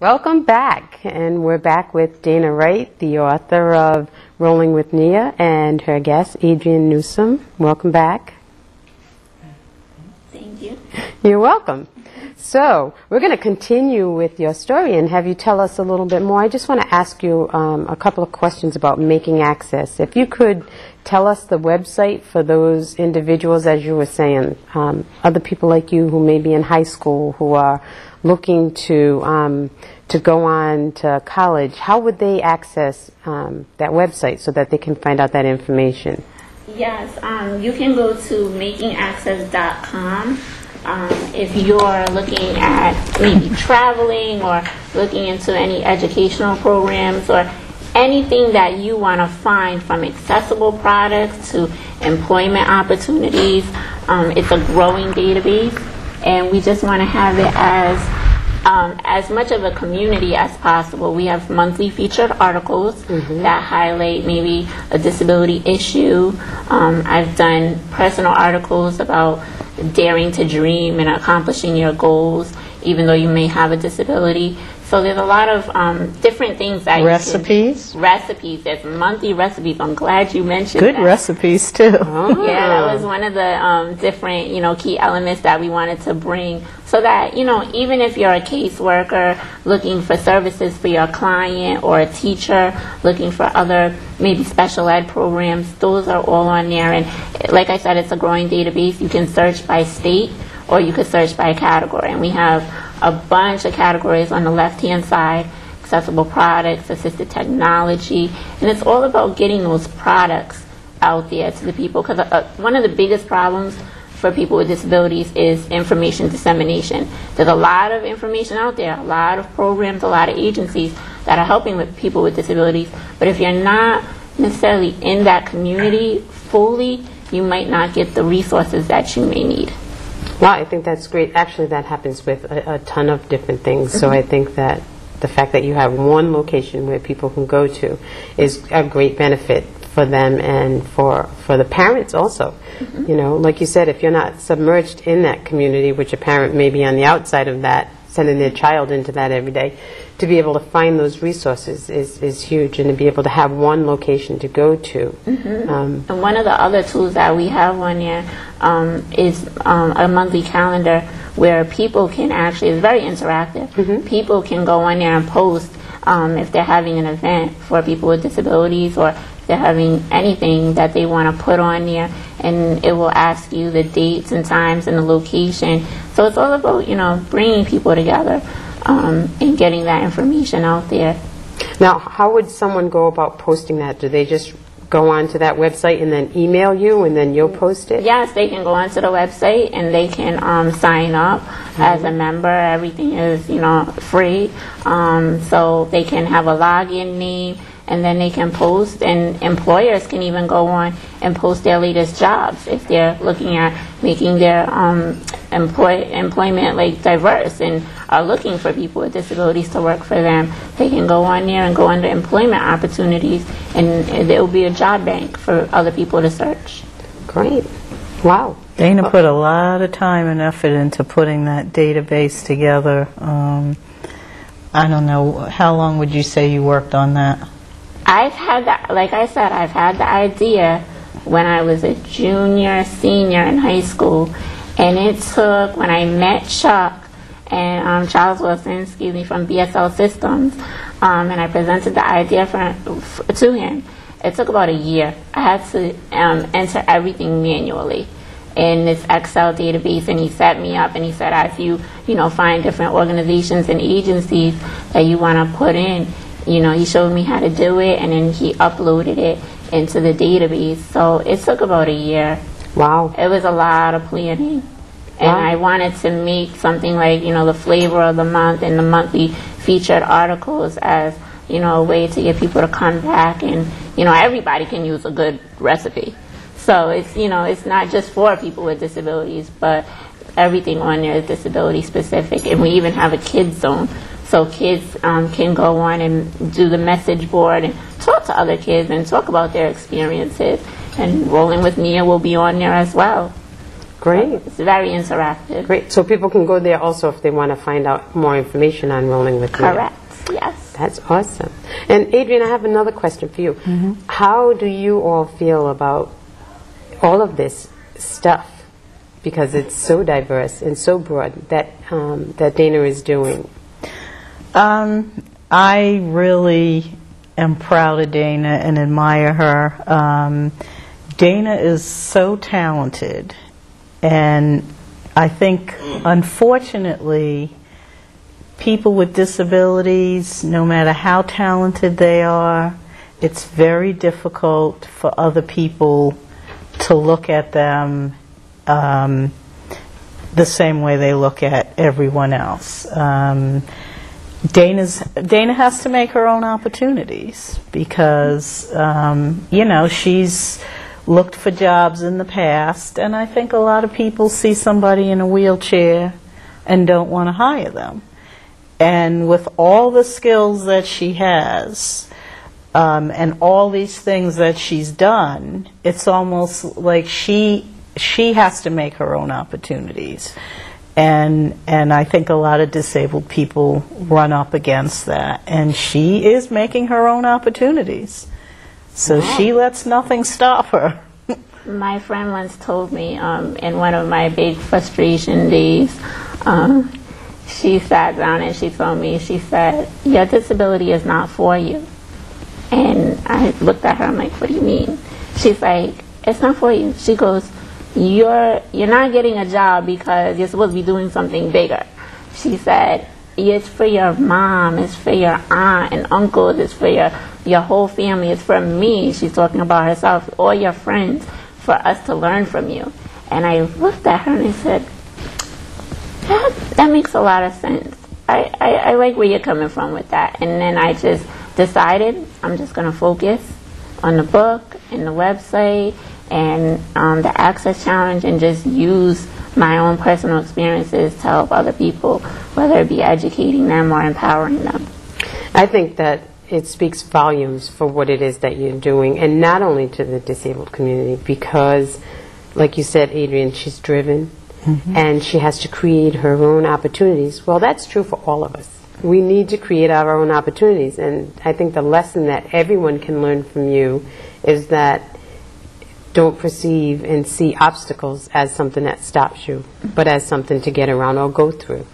Welcome back, and we're back with Dana Wright, the author of Rolling with Nia, and her guest, Adrienne Newsom. Welcome back. Thank you. You're welcome. So, we're going to continue with your story and have you tell us a little bit more. I just want to ask you a couple of questions about making access. If you could tell us the website for those individuals, as you were saying, other people like you who may be in high school who are looking to go on to college, how would they access that website so that they can find out that information? Yes, you can go to makingaccess.com if you're looking at maybe traveling or looking into any educational programs or anything that you want to find, from accessible products to employment opportunities. It's a growing database, and we just want to have it as much of a community as possible. We have monthly featured articles that highlight maybe a disability issue. I've done personal articles about daring to dream and accomplishing your goals, even though you may have a disability. So there's a lot of different things that recipes. Recipes. There's monthly recipes. I'm glad you mentioned good that. Recipes too. Oh. Yeah, that was one of the different key elements that we wanted to bring, so that even if you're a caseworker looking for services for your client, or a teacher looking for other maybe special ed programs, those are all on there. And like I said, it's a growing database. You can search by state, or you could search by category, and we have a bunch of categories on the left-hand side: accessible products, assisted technology, and it's all about getting those products out there to the people. Because one of the biggest problems for people with disabilities is information dissemination. There's a lot of information out there, a lot of programs, a lot of agencies that are helping with people with disabilities, but if you're not necessarily in that community fully, you might not get the resources that you may need. Well, I think that's great. Actually, that happens with a ton of different things. So I think that the fact that you have one location where people can go to is a great benefit for them and for the parents also. Like you said, if you're not submerged in that community, which a parent may be on the outside of that, sending their child into that every day, to be able to find those resources is huge, and to be able to have one location to go to. And one of the other tools that we have on there is a monthly calendar where people can actually, it's very interactive, people can go on there and post if they're having an event for people with disabilities, or if they're having anything that they want to put on there, and it will ask you the dates and times and the location. So it's all about, bringing people together and getting that information out there. Now, how would someone go about posting that? Do they just go onto that website and then email you, and then you'll post it? Yes, they can go onto the website and they can sign up as a member. Everything is, free. So they can have a login name, and then they can post, and employers can even go on and post their latest jobs if they're looking at making their employment diverse and are looking for people with disabilities to work for them. They can go on there and go under employment opportunities, and there will be a job bank for other people to search. Great. Wow. Dana put a lot of time and effort into putting that database together. I don't know, how long would you say you worked on that? I've had the idea when I was a junior, senior in high school, and it took, when I met Chuck and Charles Wilson, from BSL Systems, and I presented the idea to him. It took about a year. I had to enter everything manually in this Excel database, and he set me up, and he said, as you find different organizations and agencies that you want to put in, he showed me how to do it, and then he uploaded it into the database. So it took about a year. Wow. It was a lot of planning. And I wanted to make something like, the flavor of the month and the monthly featured articles as, a way to get people to come back, and, everybody can use a good recipe. So it's, it's not just for people with disabilities, but everything on there is disability specific. And we even have a kids zone. So kids can go on and do the message board and talk to other kids and talk about their experiences. And Rolling with Nia will be on there as well. Great. It's very interactive. Great. So people can go there also if they want to find out more information on Rolling with Nia. Correct. Yes. That's awesome. And Adrian, I have another question for you. How do you all feel about all of this stuff? Because it's so diverse and so broad that that Dana is doing. I really am proud of Dana and admire her. Dana is so talented, and I think, unfortunately, people with disabilities, no matter how talented they are, it's very difficult for other people to look at them the same way they look at everyone else. Dana has to make her own opportunities because, you know, she's looked for jobs in the past, and I think a lot of people see somebody in a wheelchair and don't want to hire them. And with all the skills that she has, and all these things that she's done, it's almost like she has to make her own opportunities. And I think a lot of disabled people run up against that. And she is making her own opportunities. So she lets nothing stop her. My friend once told me in one of my big frustration days, she sat down and she told me, she said, your disability is not for you. And I looked at her, I'm like, what do you mean? She's like, it's not for you. She goes, you're not getting a job because you're supposed to be doing something bigger. She said, it's for your mom, it's for your aunt and uncles, it's for your whole family, it's for me. She's talking about herself, all your friends, for us to learn from you. And I looked at her and I said, that makes a lot of sense. I like where you're coming from with that. And then I just decided I'm just going to focus on the book and the website and the Access Challenge, and just use my own personal experiences to help other people, whether it be educating them or empowering them. I think that it speaks volumes for what it is that you're doing, and not only to the disabled community, because, like you said, Adrian, she's driven, and she has to create her own opportunities. Well, that's true for all of us. We need to create our own opportunities, and I think the lesson that everyone can learn from you is that don't perceive and see obstacles as something that stops you, but as something to get around or go through.